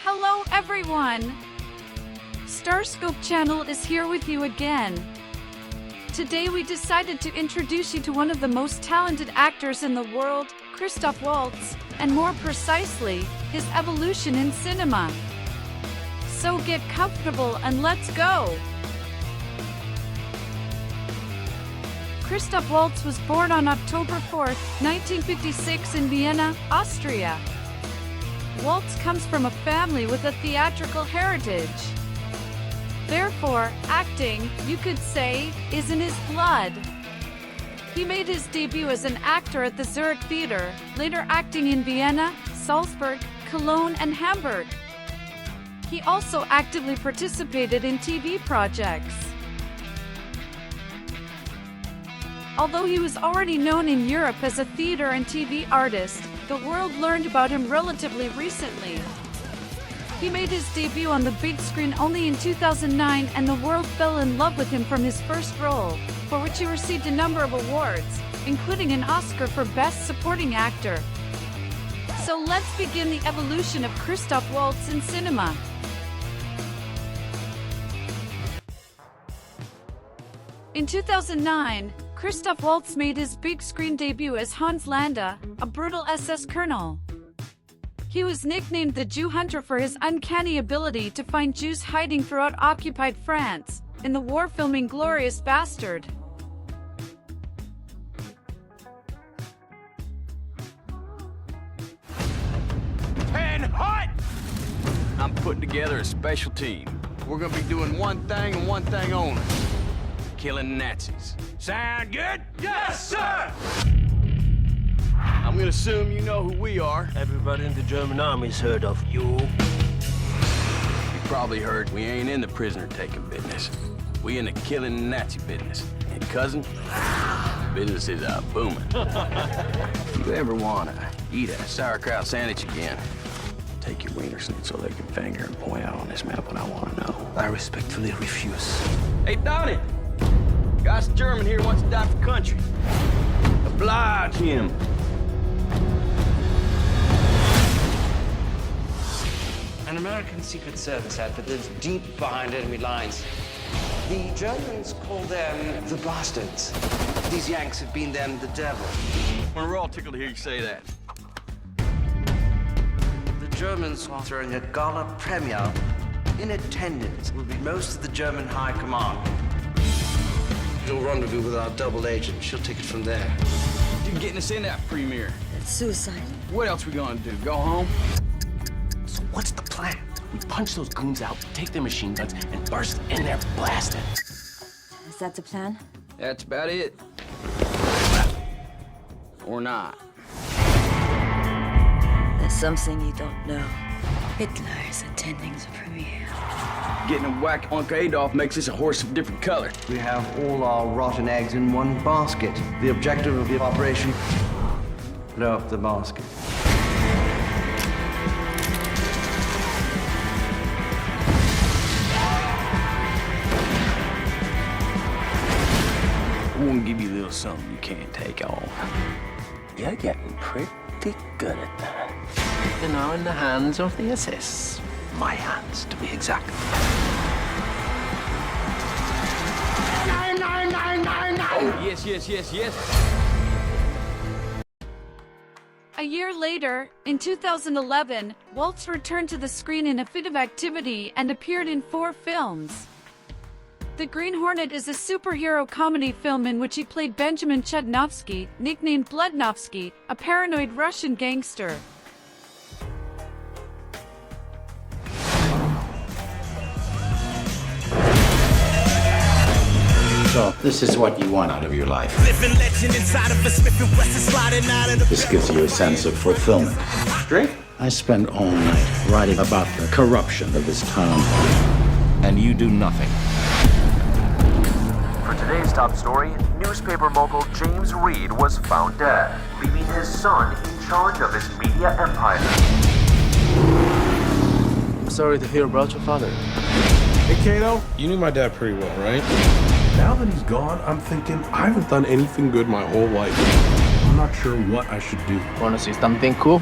Hello everyone! StarScope channel is here with you again. Today we decided to introduce you to one of the most talented actors in the world, Christoph Waltz, and more precisely, his evolution in cinema. So get comfortable and let's go! Christoph Waltz was born on October 4, 1956 in Vienna, Austria. Waltz comes from a family with a theatrical heritage. Therefore, acting, you could say, is in his blood. He made his debut as an actor at the Zurich Theater, later acting in Vienna, Salzburg, Cologne, and Hamburg. He also actively participated in TV projects. Although he was already known in Europe as a theater and TV artist, the world learned about him relatively recently. He made his debut on the big screen only in 2009, and the world fell in love with him from his first role, for which he received a number of awards, including an Oscar for Best Supporting Actor. So let's begin the evolution of Christoph Waltz in cinema. In 2009, Christoph Waltz made his big screen debut as Hans Landa, a brutal SS colonel. He was nicknamed the Jew Hunter for his uncanny ability to find Jews hiding throughout occupied France, in the war film Inglourious Bastard. And hot! I'm putting together a special team. We're gonna be doing one thing and one thing only. Killing Nazis. Sound good? Yes, sir! I'm gonna assume you know who we are. Everybody in the German army's heard of you. You probably heard we ain't in the prisoner-taking business. We in the killing Nazi business. And cousin, business is booming. If you ever wanna eat a sauerkraut sandwich again, take your wiener schnitzel they can finger and point out on this map what I wanna know. I respectfully refuse. Hey, Donnie! Guy's German here wants to die for country. Oblige him. An American Secret Service outfit lives deep behind enemy lines. The Germans call them the bastards. These Yanks have been them the devil. Well, we're all tickled to hear you say that. The Germans are throwing a gala premiere. In attendance will be most of the German High Command. You'll rendezvous with our double agent. She'll take it from there. You getting us in that premiere? It's suicide. What else we gonna do? Go home? So what's the plan? We punch those goons out, take their machine guns, and burst in there blasting. Is that the plan? That's about it. Or not. There's something you don't know. Hitler is attending the premiere. Getting a whack Uncle Adolf makes us a horse of different color. We have all our rotten eggs in one basket. The objective of the operation: blow up the basket. I'm gonna give you a little something you can't take off. You're getting pretty good at that. You're now in the hands of the SS. My hands, to be exact. Oh, yes, yes, yes, yes. A year later, in 2011, Waltz returned to the screen in a fit of activity and appeared in 4 films. The Green Hornet is a superhero comedy film in which he played Benjamin Chudnovsky, nicknamed Bludnovsky, a paranoid Russian gangster. So, this is what you want out of your life. This gives you a sense of fulfillment. Drink? I spend all night writing about the corruption of this town. And you do nothing. For today's top story, newspaper mogul James Reed was found dead, leaving his son in charge of his media empire. Sorry to hear about your father. Hey, Kato, you knew my dad pretty well, right? Now that he's gone, I'm thinking I haven't done anything good my whole life. I'm not sure what I should do. Wanna see something cool?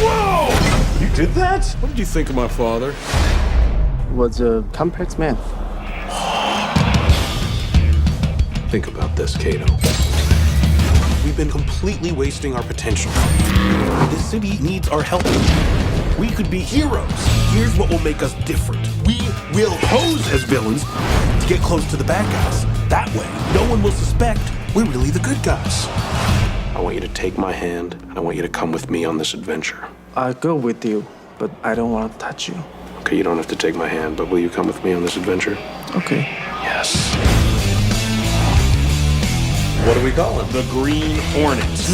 Whoa! You did that? What did you think of my father? Was a complex man. Think about this, Kato. We've been completely wasting our potential. This city needs our help. We could be heroes. Here's what will make us different. We will pose as villains to get close to the bad guys. That way, no one will suspect we're really the good guys. I want you to take my hand, and I want you to come with me on this adventure. I'll go with you, but I don't want to touch you. Okay, you don't have to take my hand, but will you come with me on this adventure? Okay. Yes. What do we call him? The Green Hornets.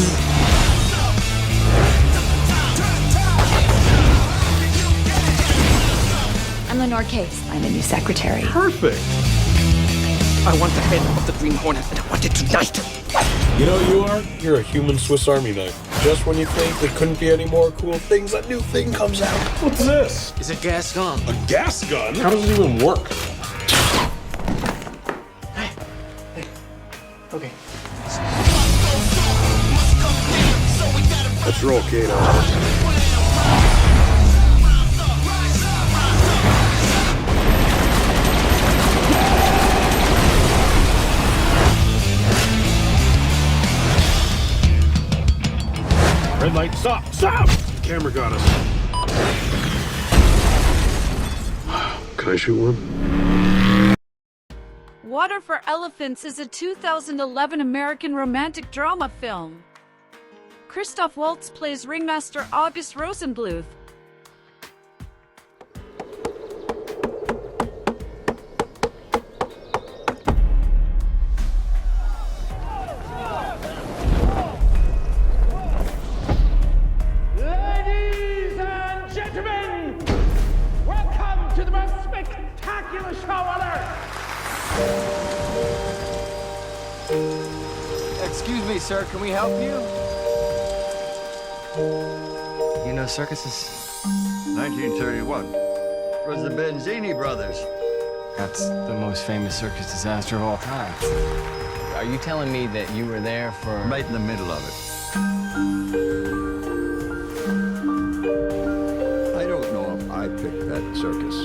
I'm Lenore Case. I'm the new secretary. Perfect. I want the head of the Green Hornet, and I want it tonight. You know who you are? You're a human Swiss Army knife. Just when you think there couldn't be any more cool things, a new thing comes out. What's this? It's a gas gun. A gas gun? How does it even work? Okay. Let's roll, Kato. Red light, stop! Stop! The camera got us. Can I shoot one? Water for Elephants is a 2011 American romantic drama film. Christoph Waltz plays ringmaster August Rosenbluth. Ladies and gentlemen, welcome to the most spectacular show on earth. Excuse me, sir, can we help you? You know circuses? 1931. It was the Benzini brothers. That's the most famous circus disaster of all time. Are you telling me that you were there for... Right in the middle of it. I don't know if I picked that circus.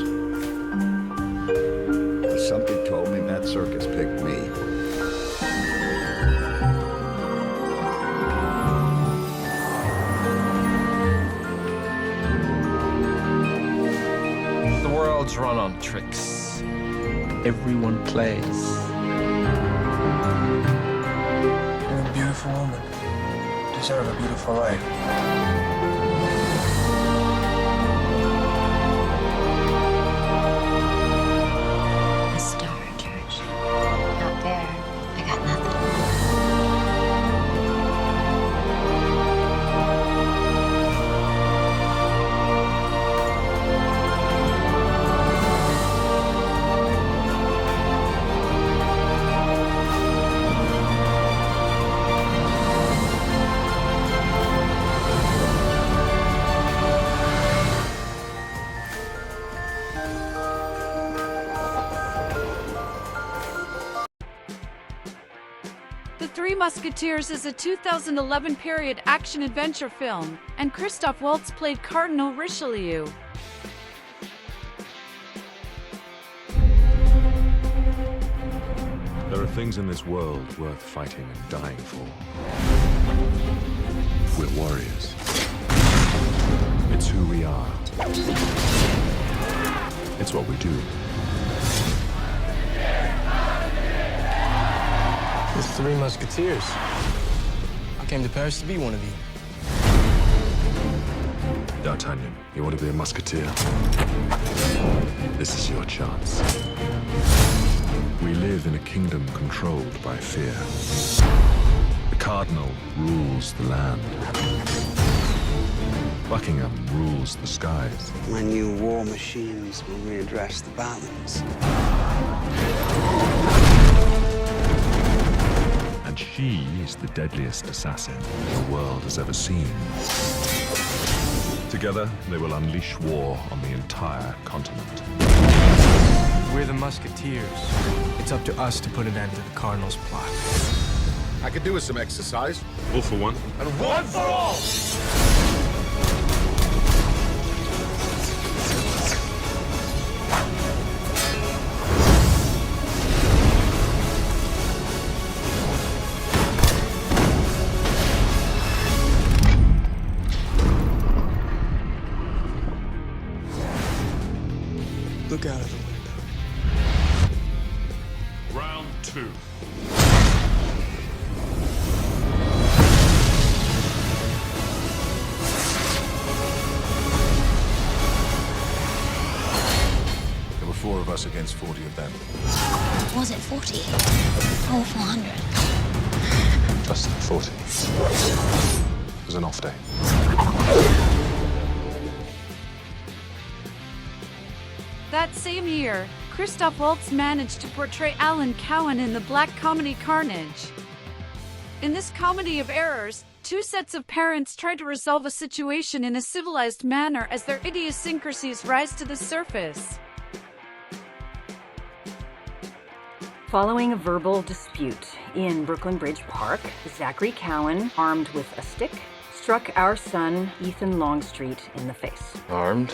But something told me that circus picked me. The world's run on tricks. Everyone plays. You're a beautiful woman. You deserve a beautiful life. A star, George. Out there, I got nothing. The Three Musketeers is a 2011 period action-adventure film, and Christoph Waltz played Cardinal Richelieu. There are things in this world worth fighting and dying for. We're warriors. It's who we are. It's what we do. The Three Musketeers. I came to Paris to be one of you. D'Artagnan, you want to be a musketeer? This is your chance. We live in a kingdom controlled by fear. The Cardinal rules the land. Buckingham rules the skies. My new war machines will readdress the balance. And she is the deadliest assassin the world has ever seen. Together, they will unleash war on the entire continent. We're the Musketeers. It's up to us to put an end to the Cardinal's plot. I could do with some exercise. All for one. And one for all! Look out of the window. Round 2. There were 4 of us against 40 of them. Was it 40? Oh, 400. Just 40. It was an off day. That same year, Christoph Waltz managed to portray Alan Cowan in the black comedy Carnage. In this comedy of errors, 2 sets of parents try to resolve a situation in a civilized manner as their idiosyncrasies rise to the surface. Following a verbal dispute in Brooklyn Bridge Park, Zachary Cowan, armed with a stick, struck our son, Ethan Longstreet, in the face. Armed?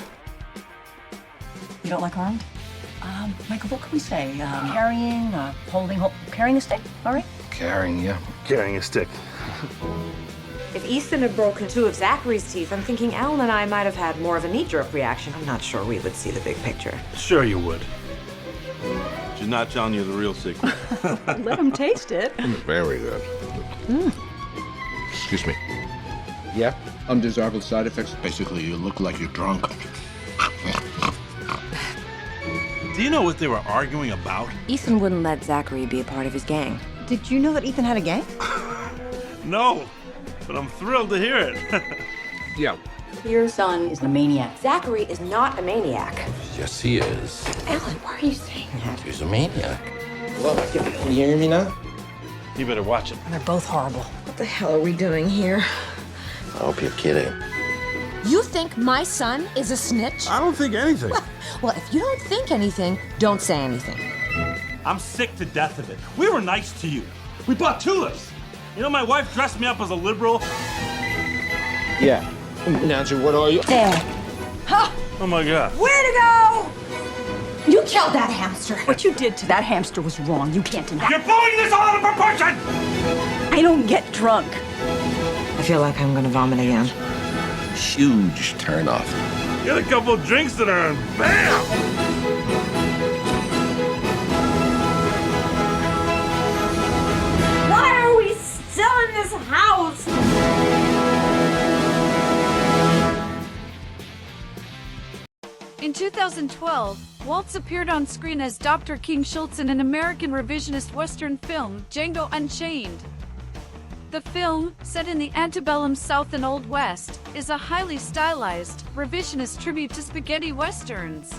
You don't like armed? Michael, what can we say? Carrying, carrying a stick, all right? Carrying, yeah. Carrying a stick. If Ethan had broken 2 of Zachary's teeth, I'm thinking Alan and I might have had more of a knee-jerk reaction. I'm not sure we would see the big picture. Sure you would. She's not telling you the real secret. Let him taste it. Very good. Excuse me. Yeah? Undesirable side effects. Basically, you look like you're drunk. Do you know what they were arguing about? Ethan wouldn't let Zachary be a part of his gang. Did you know that Ethan had a gang? No, but I'm thrilled to hear it. Yeah. Your son is a maniac. Zachary is not a maniac. Yes, he is. Alan, why are you saying that? He's a maniac. Look, can you hear me now? You better watch it. They're both horrible. What the hell are we doing here? I hope you're kidding. You think my son is a snitch? I don't think anything. Well, if you don't think anything, don't say anything. I'm sick to death of it. We were nice to you. We bought tulips. You know, my wife dressed me up as a liberal. Yeah. Nancy, what are you? There. Huh? Oh my God. Way to go! You killed that hamster. What you did to that hamster was wrong. You can't deny. You're blowing this all out of proportion! I don't get drunk. I feel like I'm gonna vomit again. Huge turnoff. Get a couple of drinks in her and bam! Why are we still in this house? In 2012, Waltz appeared on screen as Dr. King Schultz in an American revisionist Western film, Django Unchained. The film, set in the antebellum South and Old West, is a highly stylized, revisionist tribute to spaghetti westerns.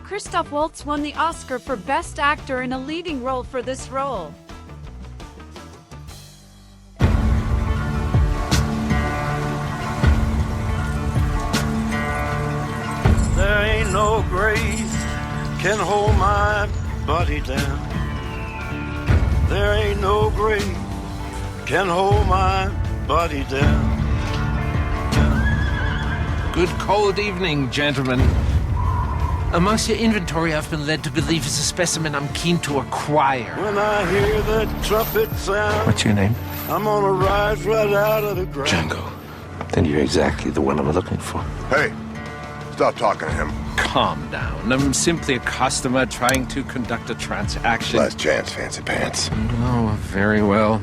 Christoph Waltz won the Oscar for Best Actor in a leading role for this role. There ain't no grave can hold my body down. There ain't no grave can hold my body down. Good cold evening, gentlemen. Amongst your inventory, I've been led to believe is a specimen I'm keen to acquire. When I hear the trumpet sound, What's your name? I'm gonna rise right out of the ground. Django. Then you're exactly the one I'm looking for. Hey, stop talking to him. Calm down. I'm simply a customer trying to conduct a transaction. Last chance, fancy pants. Oh, very well.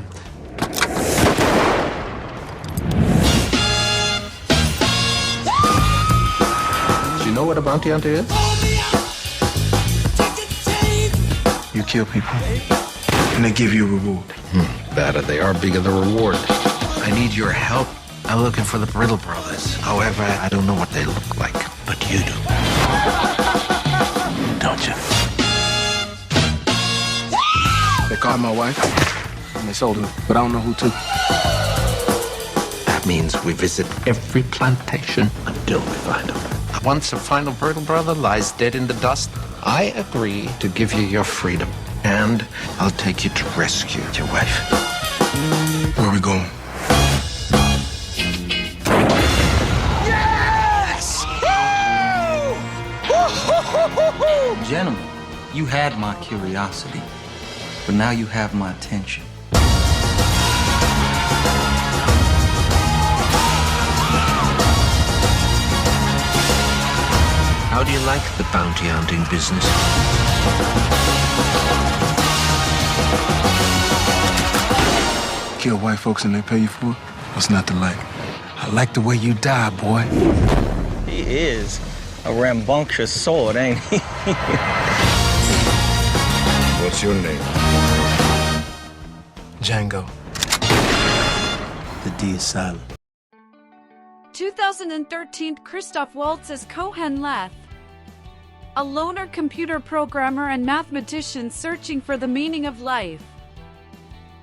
Do you know what a bounty hunter is? You kill people, and they give you a reward. Better they are, bigger the reward. I need your help. I'm looking for the Brittle Brothers. However, I don't know what they look like, but you do. Don't you? They caught my wife, and they sold her, but I don't know who to. That means we visit every plantation until we find them. Once a final Brittle Brother lies dead in the dust, I agree to give you your freedom, and I'll take you to rescue your wife. Where are we going? Yes! Gentlemen, you had my curiosity, but now you have my attention. How do do you like the bounty hunting business? Kill white folks and they pay you for it? What's not to like? I like the way you die, boy. He is a rambunctious sword, ain't he? What's your name? Django. The D is silent. 2013 Christoph Waltz as Cohen Leth. A loner computer programmer and mathematician searching for the meaning of life.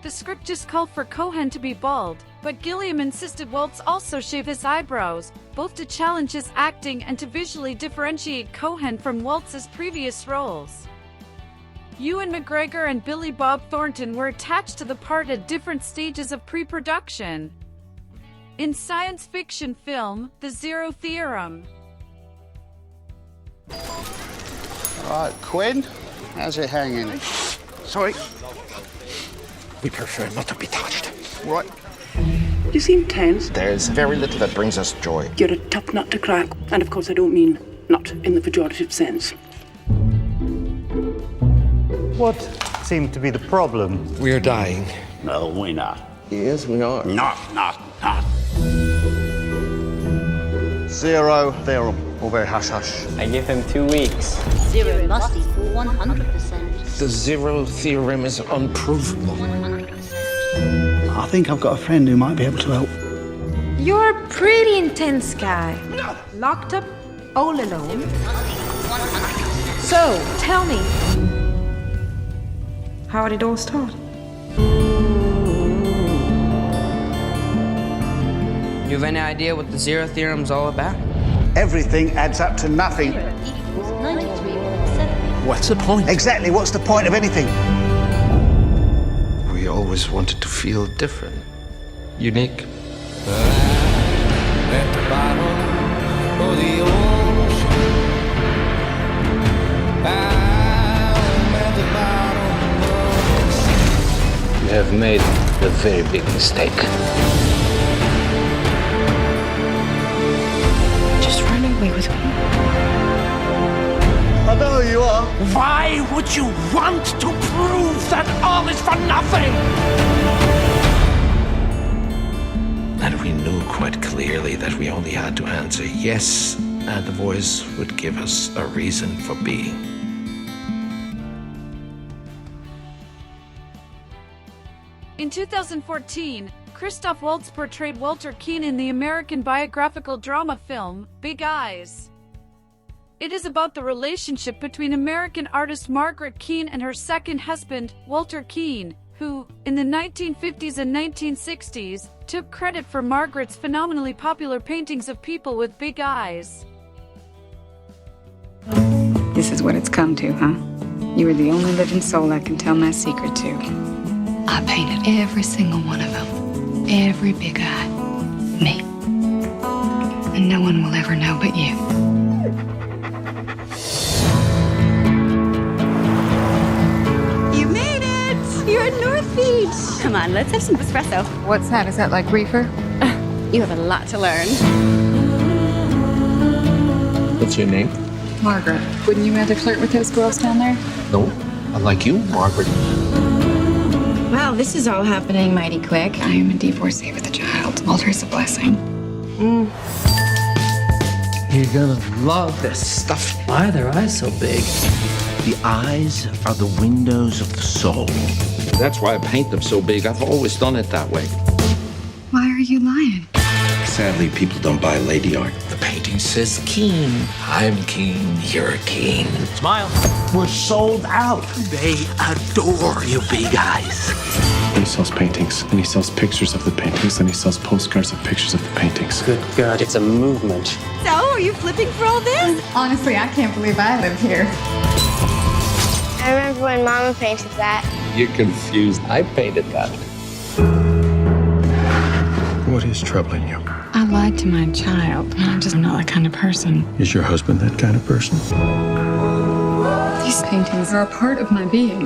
The script just called for Cohen to be bald, but Gilliam insisted Waltz also shave his eyebrows, both to challenge his acting and to visually differentiate Cohen from Waltz's previous roles. Ewan McGregor and Billy Bob Thornton were attached to the part at different stages of pre-production. In science fiction film, The Zero Theorem. Right, Quinn, how's it hanging? Sorry. We prefer not to be touched. Right. You seem tense. There's very little that brings us joy. You're a tough nut to crack. And of course, I don't mean not in the pejorative sense. What seemed to be the problem? We're dying. No, we're not. Yes, we are. Not. Zero theorem, or very hush-hush. I give him 2 weeks. Zero must equal 100%. The zero theorem is unprovable. 100%. I think I've got a friend who might be able to help. You're a pretty intense guy. Locked up all alone. So, tell me, how did it all start? You have any idea what the zero theorem's all about? Everything adds up to nothing. Equals 93.7. What's the point? Exactly, what's the point of anything? We always wanted to feel different. Unique. At the bottom of the ocean. I'm at the bottom of the ocean. You have made a very big mistake. Just run away with me. I know who you are. Why would you want to prove that all is for nothing? And we knew quite clearly that we only had to answer yes, and the voice would give us a reason for being. In 2014, Christoph Waltz portrayed Walter Keane in the American biographical drama film, Big Eyes. It is about the relationship between American artist Margaret Keane and her second husband, Walter Keane, who, in the 1950s and 1960s, took credit for Margaret's phenomenally popular paintings of people with big eyes. This is what it's come to, huh? You are the only living soul I can tell my secret to. I painted every single one of them. Every big eye. Me. And no one will ever know but you. You made it! You're at North Beach! Come on, let's have some espresso. What's that? Is that like reefer? You have a lot to learn. What's your name? Margaret. Wouldn't you rather flirt with those girls down there? No, I like you, Margaret. Wow, this is all happening mighty quick. I am a divorcee with a child. Walter's a blessing. You're gonna love this stuff. Why are their eyes so big? The eyes are the windows of the soul. That's why I paint them so big. I've always done it that way. Why are you lying? Sadly, people don't buy lady art. The painting says Keane. I'm Keane. You're Keane. Smile. We're sold out. They adore you, big eyes. And he sells paintings, and he sells pictures of the paintings, and he sells postcards of pictures of the paintings. Good God, it's a movement. So, are you flipping for all this? Honestly, I can't believe I live here. I remember when Mama painted that. You're confused. I painted that. What is troubling you? I lied to my child. I'm just not that kind of person. Is your husband that kind of person? These paintings are a part of my being.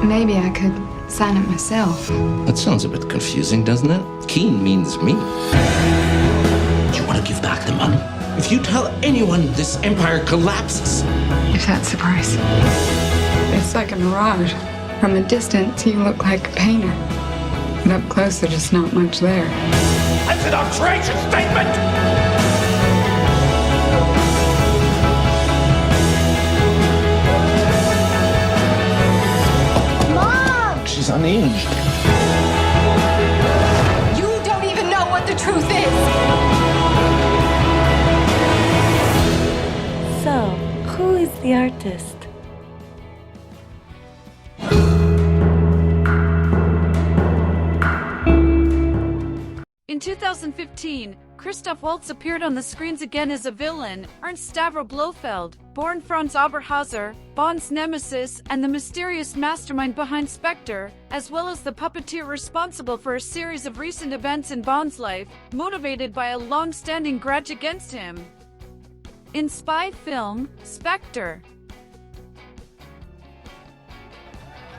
Maybe I could sign it myself. That sounds a bit confusing, doesn't it? Keane means me. Do you want to give back the money? If you tell anyone, this empire collapses. If that's the price. It's like a mirage. From a distance, you look like a painter. But up close, there's just not much there. That's an outrageous statement! Mom! She's unhinged. You don't even know what the truth is. So, who is the artist? In 2015, Christoph Waltz appeared on the screens again as a villain, Ernst Stavro Blofeld, born Franz Oberhauser, Bond's nemesis and the mysterious mastermind behind Spectre, as well as the puppeteer responsible for a series of recent events in Bond's life, motivated by a long-standing grudge against him. In spy film, Spectre.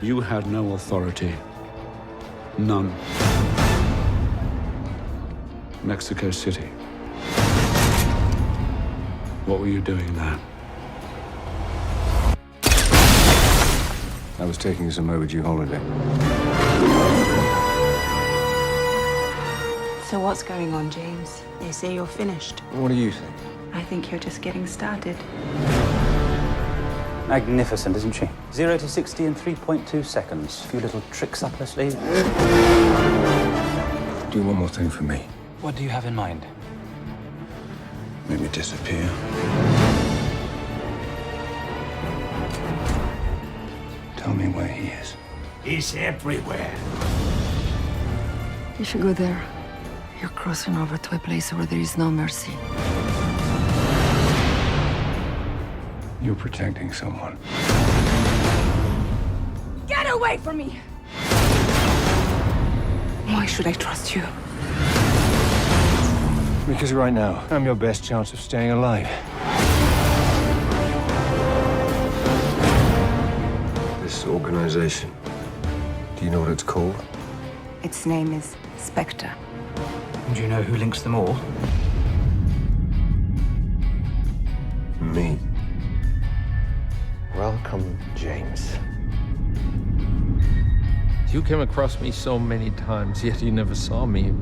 You had no authority. None. Mexico City. What were you doing there? I was taking some overdue holiday. So what's going on, James? They say you're finished. What do you think? I think you're just getting started. Magnificent, isn't she? 0 to 60 in 3.2 seconds. A few little tricks up her sleeve. Do one more thing for me. What do you have in mind? Make me disappear. Tell me where he is. He's everywhere. If you go there, you're crossing over to a place where there is no mercy. You're protecting someone. Get away from me! Why should I trust you? Because right now, I'm your best chance of staying alive. This organization, do you know what it's called? Its name is Spectre. Do you know who links them all? Me. Welcome, James. You came across me so many times, yet you never saw me.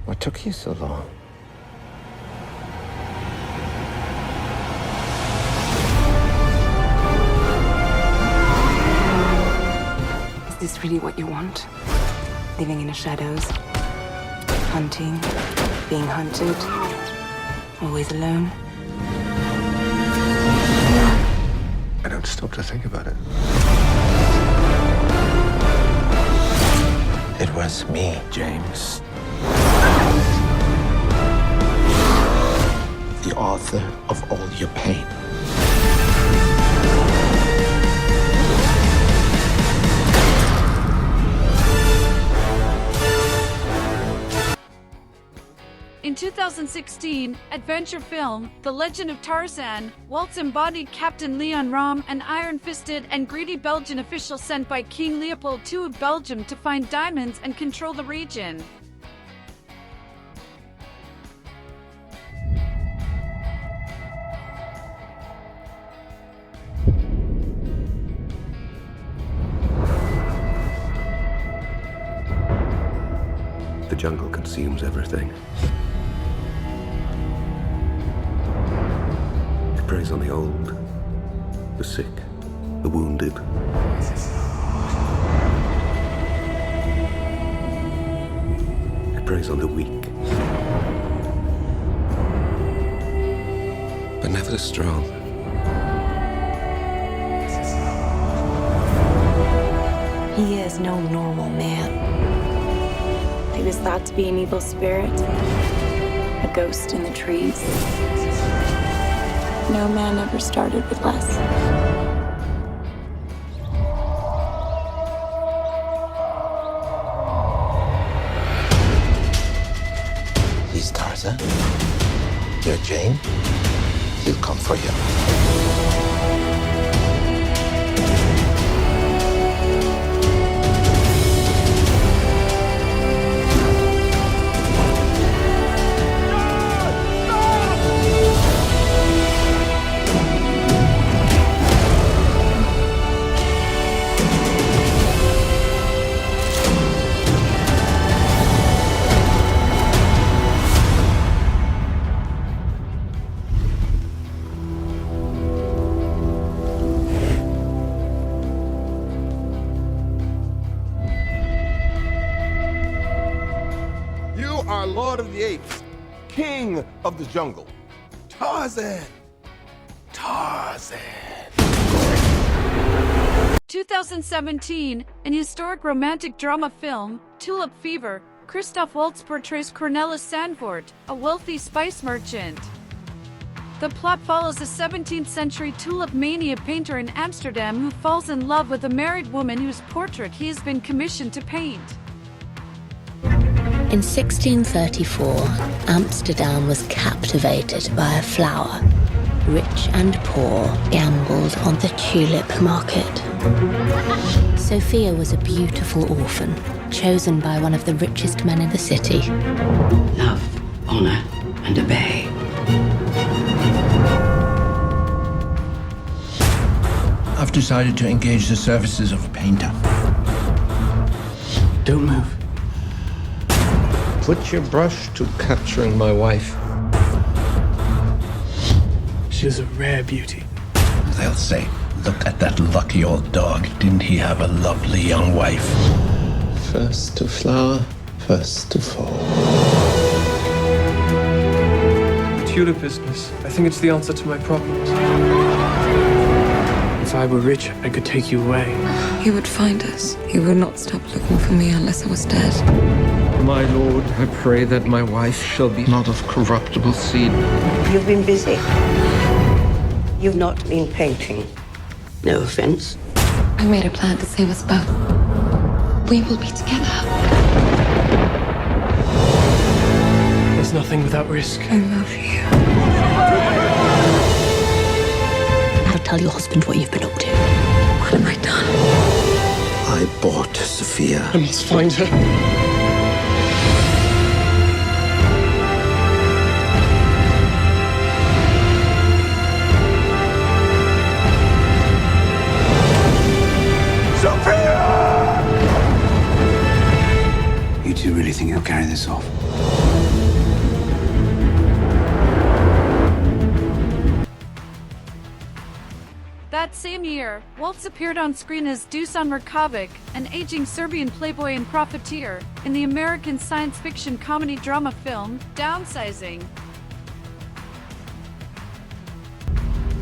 What took you so long? Is this really what you want? Living in the shadows? Hunting? Being hunted? Always alone? I don't stop to think about it. It was me, James. the author of all your pain. In 2016, adventure film The Legend of Tarzan, Waltz embodied Captain Leon Rom, an iron-fisted and greedy Belgian official sent by King Leopold II of Belgium to find diamonds and control the region. The jungle consumes everything. It preys on the old, the sick, the wounded. It preys on the weak. But never the strong. He is no normal man. He was thought to be an evil spirit, a ghost in the trees. No man ever started with less. He's Tarzan. You're Jane. He'll come for you. Lord of the Apes, King of the Jungle, Tarzan. Tarzan. 2017, in historic romantic drama film, Tulip Fever, Christoph Waltz portrays Cornelis Sandvoort, a wealthy spice merchant. The plot follows a 17th century tulip mania painter in Amsterdam who falls in love with a married woman whose portrait he has been commissioned to paint. In 1634, Amsterdam was captivated by a flower. Rich and poor gambled on the tulip market. Sophia was a beautiful orphan, chosen by one of the richest men in the city. Love, honor, and obey. I've decided to engage the services of a painter. Don't move. Put your brush to capturing my wife. She's a rare beauty. They'll say, look at that lucky old dog. Didn't he have a lovely young wife? First to flower, first to fall. Tulip business. I think it's the answer to my problems. If I were rich, I could take you away. He would find us. He would not stop looking for me unless I was dead. My lord, I pray that my wife shall be not of corruptible seed. You've been busy. You've not been painting. No offense. I made a plan to save us both. We will be together. There's nothing without risk. I love you. Now tell your husband what you've been up to. What have I done? I bought Sophia. I must find her. You two really think you'll carry this off? That same year, Waltz appeared on screen as Dusan Mrkovic, an aging Serbian playboy and profiteer, in the American science fiction comedy drama film, Downsizing.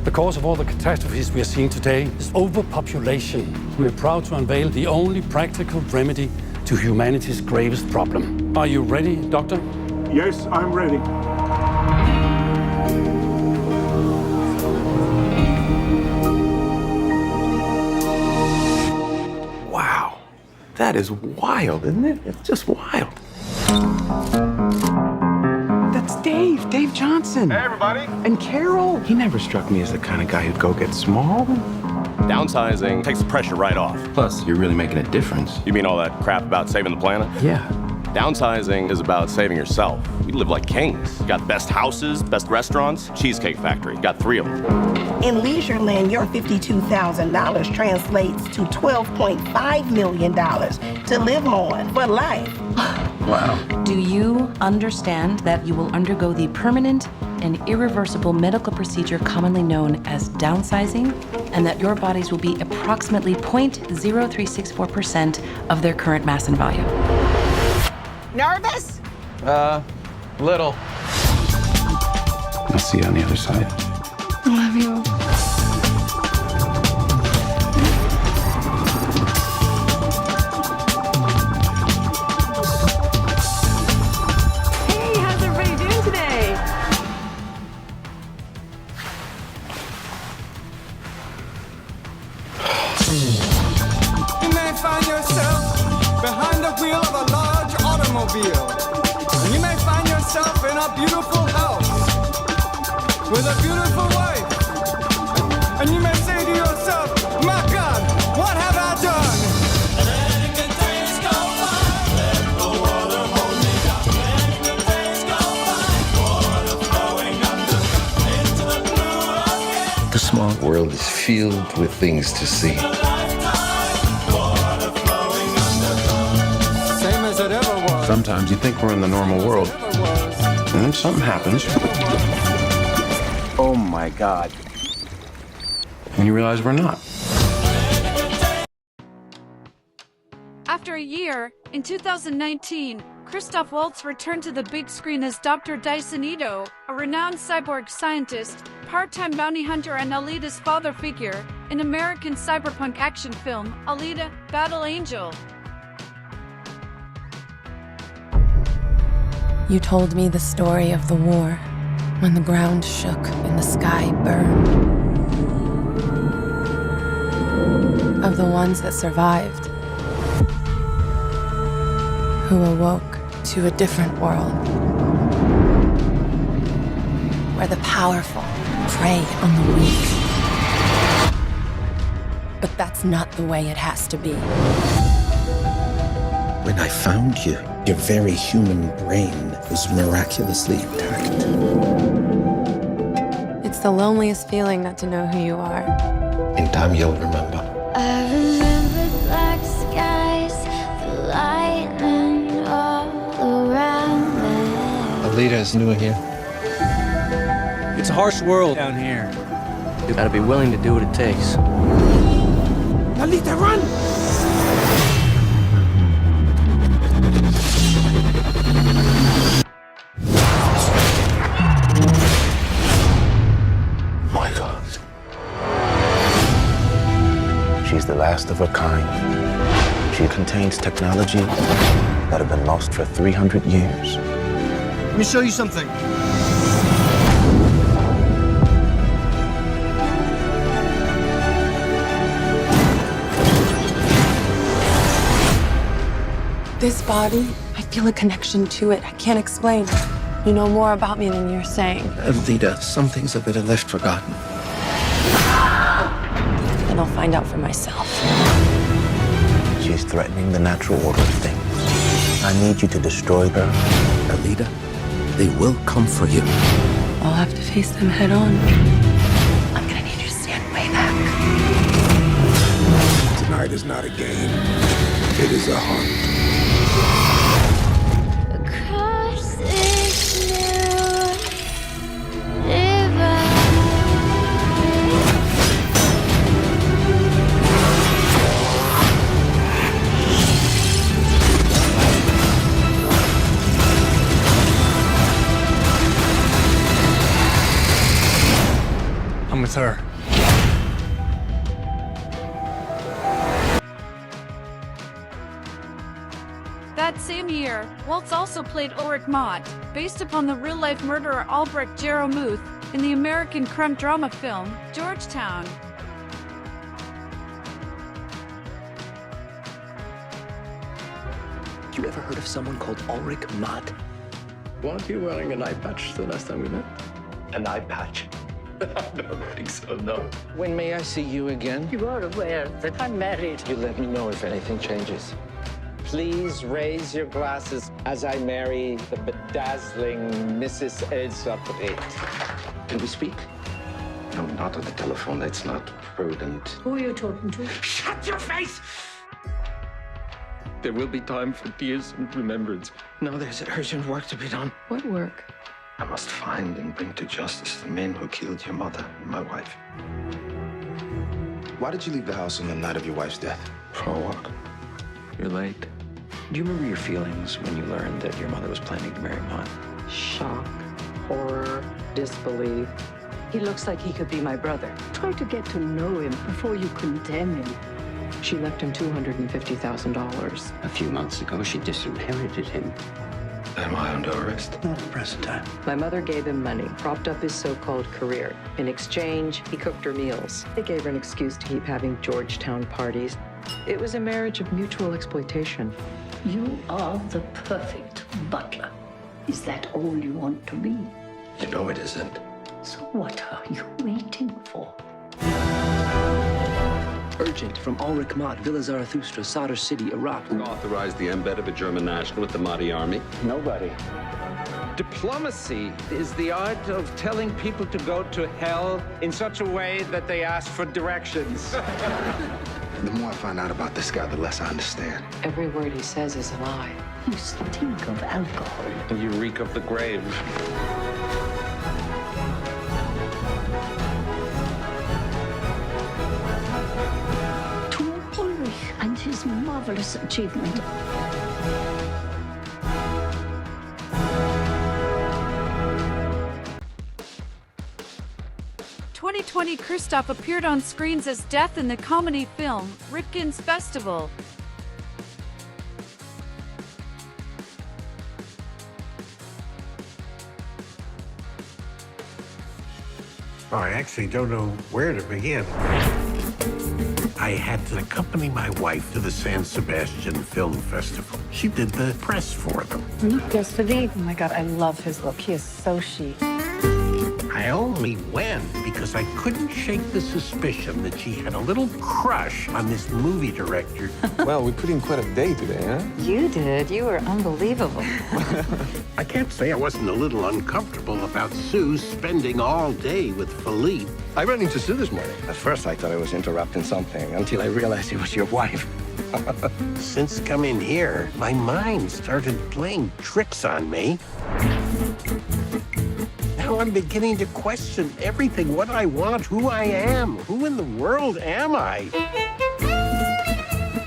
The cause of all the catastrophes we are seeing today is overpopulation. We are proud to unveil the only practical remedy to humanity's gravest problem. Are you ready, Doctor? Yes, I'm ready. Wow. That is wild, isn't it? It's just wild. That's Dave Johnson. Hey, everybody. And Carol. He never struck me as the kind of guy who'd go get small. Downsizing takes the pressure right off. Plus, you're really making a difference. You mean all that crap about saving the planet? Yeah. Downsizing is about saving yourself. We live like kings. You got best houses, best restaurants, Cheesecake Factory. Got 3 of them. In Leisureland, your $52,000 translates to $12.5 million to live on for life. Wow. Do you understand that you will undergo the permanent and irreversible medical procedure commonly known as downsizing, and that your bodies will be approximately 0.0364% of their current mass and volume? Nervous? Little. I'll see you on the other side. I love you. Hey, how's everybody doing today? You may find yourself behind the wheel of a large automobile. And you may find yourself in a beautiful house with a beautiful wife. And you may say to yourself, my God, what have I done? The small world is filled with things to see. Same as it ever was. Sometimes you think we're in the normal world, and then something happens. Oh my God. And you realize we're not. After a year, in 2019, Christoph Waltz returned to the big screen as Dr. Dyson Ito, a renowned cyborg scientist, part-time bounty hunter and Alita's father figure, in American cyberpunk action film, Alita: Battle Angel. You told me the story of the war, when the ground shook and the sky burned. Of the ones that survived, who awoke to a different world, where the powerful prey on the weak. But that's not the way it has to be. When I found you, your very human brain was miraculously intact. It's the loneliest feeling not to know who you are. In time, you'll remember. I remember black skies, the lightning all around me. Alita is new here. It's a harsh world down here. You gotta be willing to do what it takes. Alita, run! My God. She's the last of her kind. She contains technology that have been lost for 300 years. Let me show you something. This body, I feel a connection to it. I can't explain. You know more about me than you're saying. Alita, some things are better left forgotten. And I'll find out for myself. She's threatening the natural order of things. I need you to destroy her. Alita, they will come for you. I'll have to face them head on. I'm gonna need you to stand way back. Tonight is not a game. It is a hunt. Across this new river. I'm with her. That same year, Waltz also played Ulrich Mott, based upon the real-life murderer Albrecht Jeromuth, in the American crime drama film, Georgetown. You ever heard of someone called Ulrich Mott? Weren't you wearing an eye patch the last time we met? An eye patch? I don't think so, no. When may I see you again? You are aware that I'm married. You let me know if anything changes. Please raise your glasses as I marry the bedazzling Mrs. Elsa Brett. Can we speak? No, not on the telephone. That's not prudent. Who are you talking to? Shut your face! There will be time for tears and remembrance. No, there's urgent work to be done. What work? I must find and bring to justice the men who killed your mother and my wife. Why did you leave the house on the night of your wife's death? For a walk. You're late. Do you remember your feelings when you learned that your mother was planning to marry Mott? Shock, horror, disbelief. He looks like he could be my brother. Try to get to know him before you condemn him. She left him $250,000. A few months ago, she disinherited him. Am I under arrest? Not at the present time. My mother gave him money, propped up his so-called career. In exchange, he cooked her meals. They gave her an excuse to keep having Georgetown parties. It was a marriage of mutual exploitation. You are the perfect butler. Is that all you want to be? You know it isn't. So what are you waiting for? Urgent from Ulrich Mott, Villa Zarathustra, Sadr City, Iraq. Who authorized the embed of a German national with the Mahdi army? Nobody. Diplomacy is the art of telling people to go to hell in such a way that they ask for directions. The more I find out about this guy, the less I understand. Every word he says is a lie. You stink of alcohol. You reek of the grave. To Ulrich and his marvelous achievement. 2020, Cristoph appeared on screens as Death in the comedy film Rifkin's Festival. I actually don't know where to begin. I had to accompany my wife to the San Sebastian Film Festival. She did the press for them. Look, yesterday. Oh my God, I love his look. He is so chic. I only went because I couldn't shake the suspicion that she had a little crush on this movie director. Well, we put in quite a day today, huh? You did. You were unbelievable. I can't say I wasn't a little uncomfortable about Sue spending all day with Philippe. I ran into Sue this morning. At first, I thought I was interrupting something until I realized it was your wife. Since coming here, my mind started playing tricks on me. Now I'm beginning to question everything, what I want, who I am. Who in the world am I?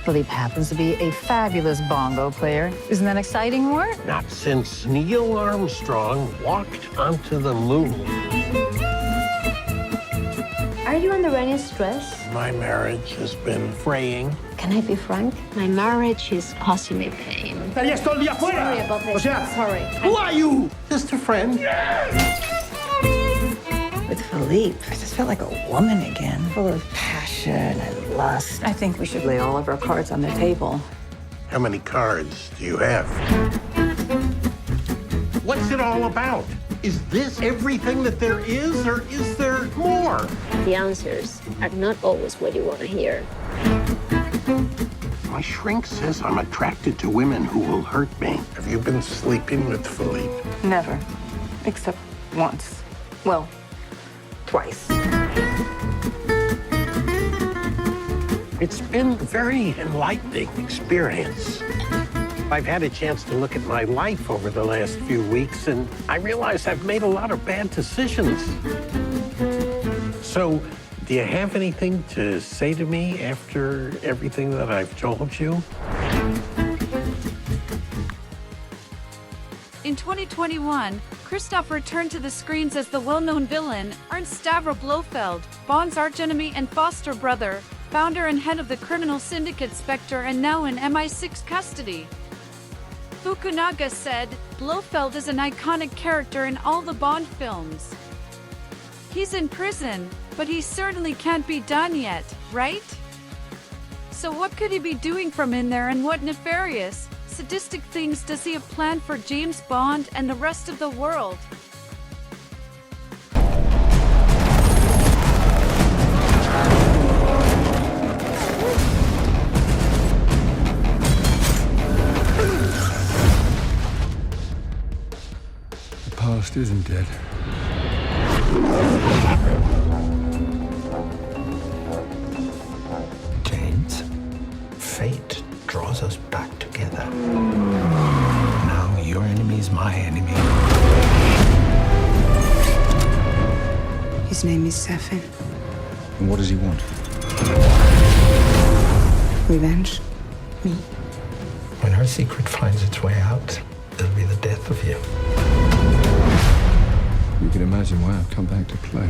Philippe happens to be a fabulous bongo player. Isn't that exciting, Mort? Not since Neil Armstrong walked onto the moon. Are you under any stress? My marriage has been fraying. Can I be frank? My marriage is causing me pain. Sorry about this. Sorry. Who are you? Just a friend. With Philippe, I just felt like a woman again, full of passion and lust. I think we should lay all of our cards on the table. How many cards do you have? What's it all about? Is this everything that there is, or is there more? The answers are not always what you want to hear. My shrink says I'm attracted to women who will hurt me. Have you been sleeping with Philippe? Never. Except once. Well, twice. It's been a very enlightening experience. I've had a chance to look at my life over the last few weeks, and I realize I've made a lot of bad decisions. So, do you have anything to say to me after everything that I've told you? In 2021, Cristoph returned to the screens as the well-known villain, Ernst Stavro Blofeld, Bond's archenemy and foster brother, founder and head of the criminal syndicate Spectre, and now in MI6 custody. Fukunaga said, Blofeld is an iconic character in all the Bond films. He's in prison, but he certainly can't be done yet, right? So what could he be doing from in there, and what nefarious, sadistic things does he have planned for James Bond and the rest of the world? The past isn't dead. James, fate draws us back together. Now your enemy is my enemy. His name is Safin. And what does he want? Revenge. Me. When her secret finds its way out, it'll be the death of you. You can imagine why I've come back to play.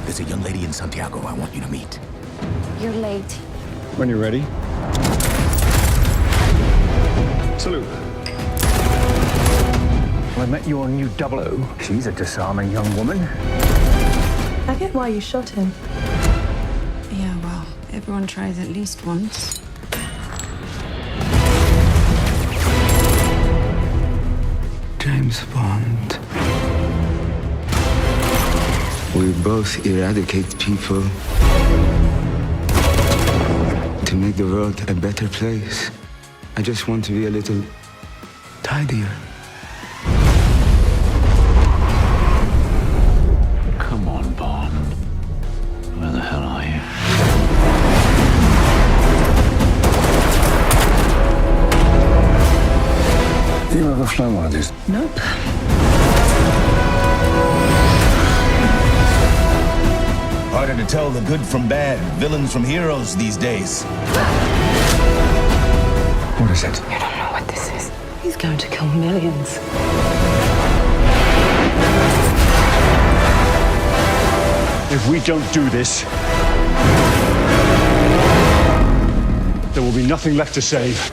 There's a young lady in Santiago I want you to meet. You're late. When you're ready. Salute. I met your new 00. She's a disarming young woman. I get why you shot him. Yeah, well, everyone tries at least once. James Bond. We both eradicate people to make the world a better place. I just want to be a little tidier. Come on, Bond. Where the hell are you? Have you ever flown one of these? Nope. Harder to tell the good from bad, villains from heroes these days. What is it? You don't know what this is. He's going to kill millions. If we don't do this, there will be nothing left to save.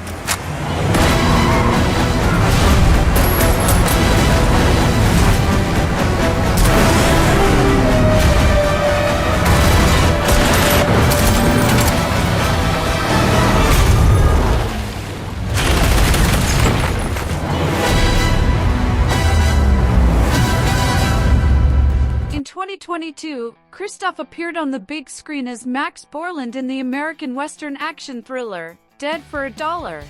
In 2022, Cristoph appeared on the big screen as Max Borland in the American Western action thriller, Dead for a Dollar.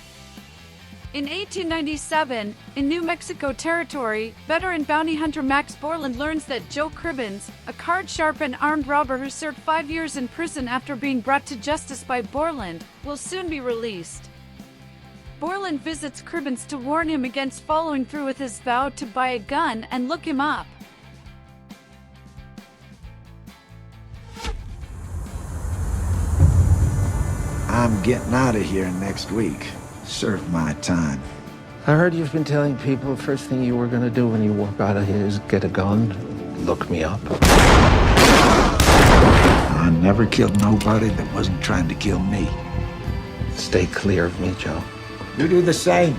In 1897, in New Mexico Territory, veteran bounty hunter Max Borland learns that Joe Cribbins, a card-sharp and armed robber who served 5 years in prison after being brought to justice by Borland, will soon be released. Borland visits Cribbins to warn him against following through with his vow to buy a gun and look him up. I'm getting out of here next week. Serve my time. I heard you've been telling people the first thing you were gonna do when you walk out of here is get a gun, look me up. I never killed nobody that wasn't trying to kill me. Stay clear of me, Joe. You do the same.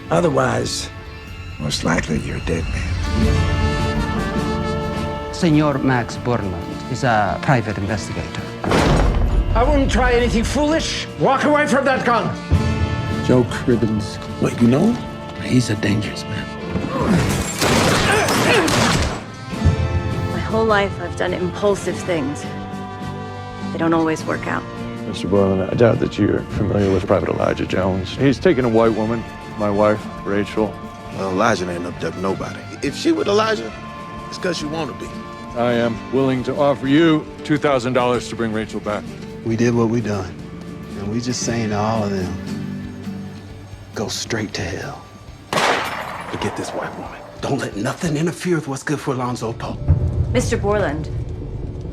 Otherwise, most likely you're a dead man. Senor Max Borland is a private investigator. I wouldn't try anything foolish. Walk away from that gun. Joe Cribbins. What, you know him? He's a dangerous man. My whole life I've done impulsive things. They don't always work out. Mr. Borland, I doubt that you're familiar with Private Elijah Jones. He's taken a white woman, my wife, Rachel. Well, Elijah ain't up there with nobody. If she with Elijah, it's because she want to be. I am willing to offer you $2,000 to bring Rachel back. We did what we done, and we just saying to all of them, go straight to hell. Forget this white woman. Don't let nothing interfere with what's good for Alonzo Poe. Mr. Borland,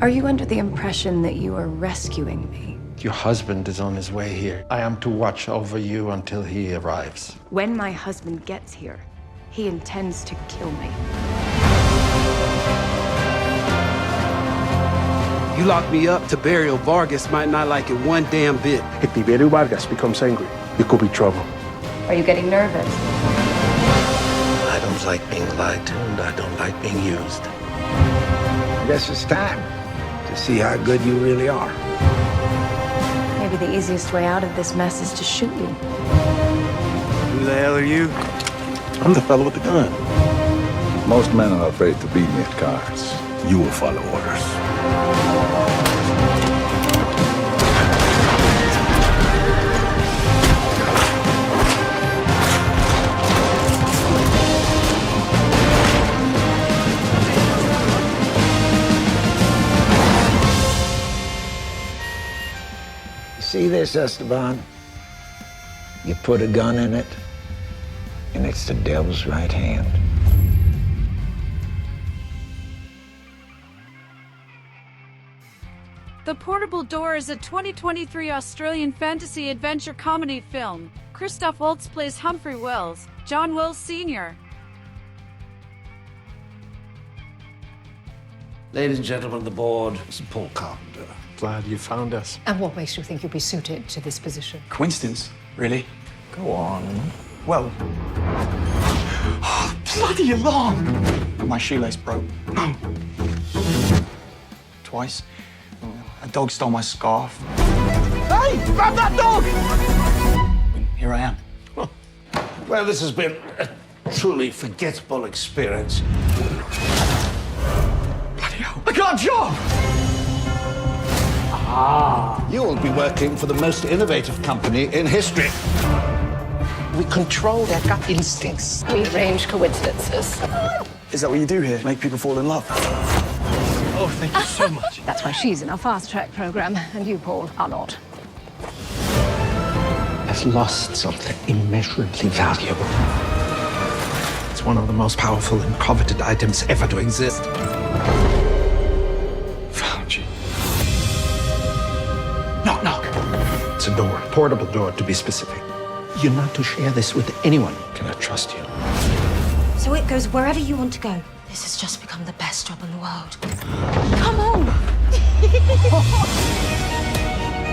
are you under the impression that you are rescuing me? Your husband is on his way here. I am to watch over you until he arrives. When my husband gets here, he intends to kill me. You lock me up, Tiberio Vargas might not like it one damn bit. If Tiberio Vargas becomes angry, it could be trouble. Are you getting nervous? I don't like being lied to, and I don't like being used. I guess it's time to see how good you really are. Maybe the easiest way out of this mess is to shoot you. Who the hell are you? I'm the fellow with the gun. Most men are afraid to beat me at cards. You will follow orders. See this, Esteban? You put a gun in it, and it's the devil's right hand. The Portable Door is a 2023 Australian fantasy adventure comedy film. Christoph Waltz plays Humphrey Wells, John Wells Sr. Ladies and gentlemen of the board, this is Paul Carpenter. Glad you found us. And what makes you think you'll be suited to this position? Coincidence, really? Go on. Well, bloody alarm! My shoelace broke. No. Twice. A dog stole my scarf. Hey, grab that dog! Here I am. Well, this has been a truly forgettable experience. Bloody hell. I got a job! You will be working for the most innovative company in history. We control their gut instincts. We arrange coincidences. Is that what you do here? Make people fall in love? Oh, thank you so much. That's why she's in our fast-track program, and you, Paul, are not. Has lost something immeasurably valuable. It's one of the most powerful and coveted items ever to exist. Found you. Knock, knock. It's a door, portable door to be specific. You're not to share this with anyone. Can I trust you? So it goes wherever you want to go. This has just become the best job in the world. Come on!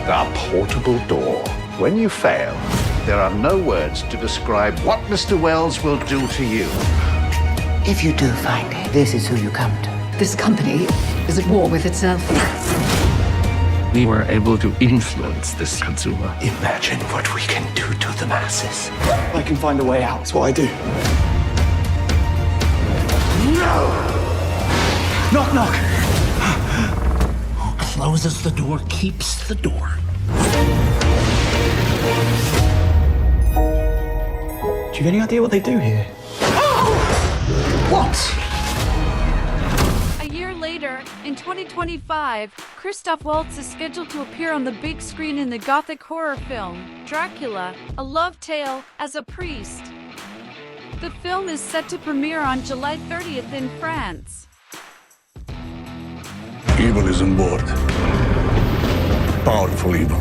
A portable door. When you fail, there are no words to describe what Mr. Wells will do to you. If you do find it, this is who you come to. This company is at war with itself. We were able to influence this consumer. Imagine what we can do to the masses. I can find a way out. That's what I do. No! Knock, knock. Who closes the door keeps the door. Do you have any idea what they do here? What? A year later, in 2025, Christoph Waltz is scheduled to appear on the big screen in the gothic horror film, Dracula, A Love Tale, as a priest. The film is set to premiere on July 30th in France. Evil is on board. Powerful evil.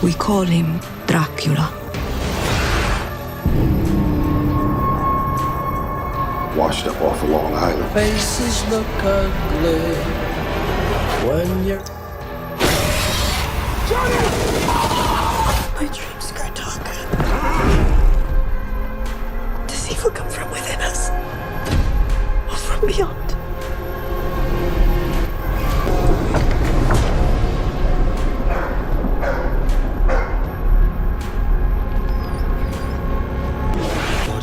We call him Dracula. Washed up off of Long Island. Faces look ugly when you're... My dreams grow darker. Does evil come from within us? Or from beyond?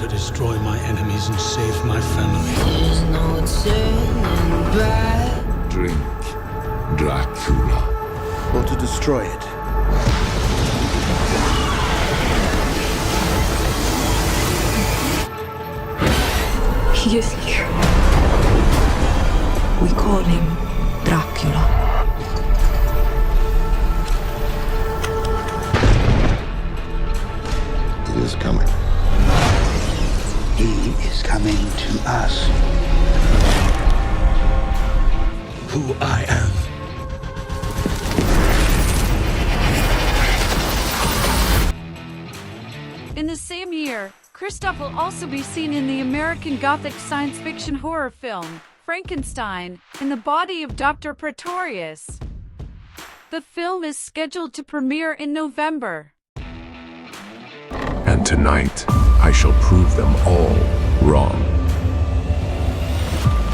Destroy my enemies and save my family. There's no turning back. Drink Dracula. Or to destroy it. He is here. We call him Dracula. It is coming. He is coming to us. Who I am. In the same year, Cristoph will also be seen in the American Gothic science fiction horror film, Frankenstein, in the body of Dr. Pretorius. The film is scheduled to premiere in November. And tonight, I shall prove them all wrong.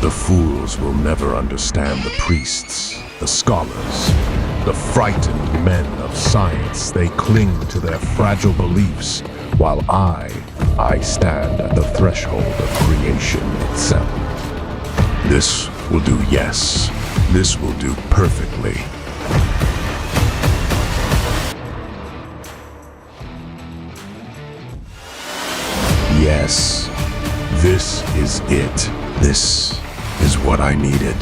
The fools will never understand the priests, the scholars, the frightened men of science. They cling to their fragile beliefs, while I stand at the threshold of creation itself. This will do, yes. This will do perfectly. Yes, this is it. This is what I needed.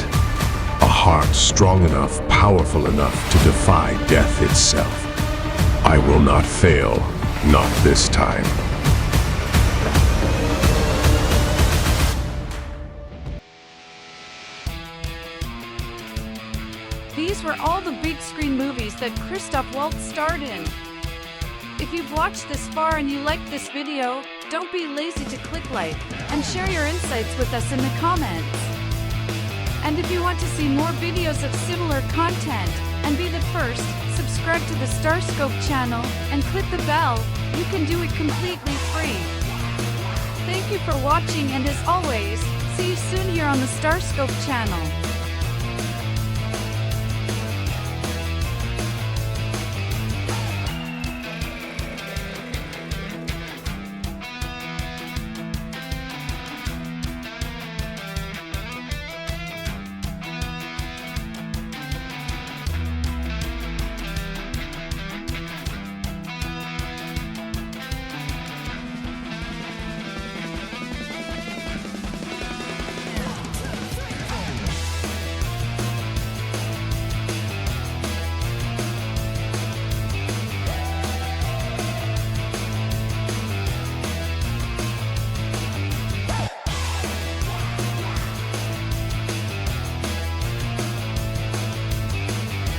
A heart strong enough, powerful enough to defy death itself. I will not fail, not this time. These were all the big screen movies that Christoph Waltz starred in. If you've watched this far and you liked this video, don't be lazy to click like and share your insights with us in the comments. And if you want to see more videos of similar content and be the first, subscribe to the StarScope channel and click the bell. You can do it completely free. Thank you for watching, and as always, see you soon here on the StarScope channel.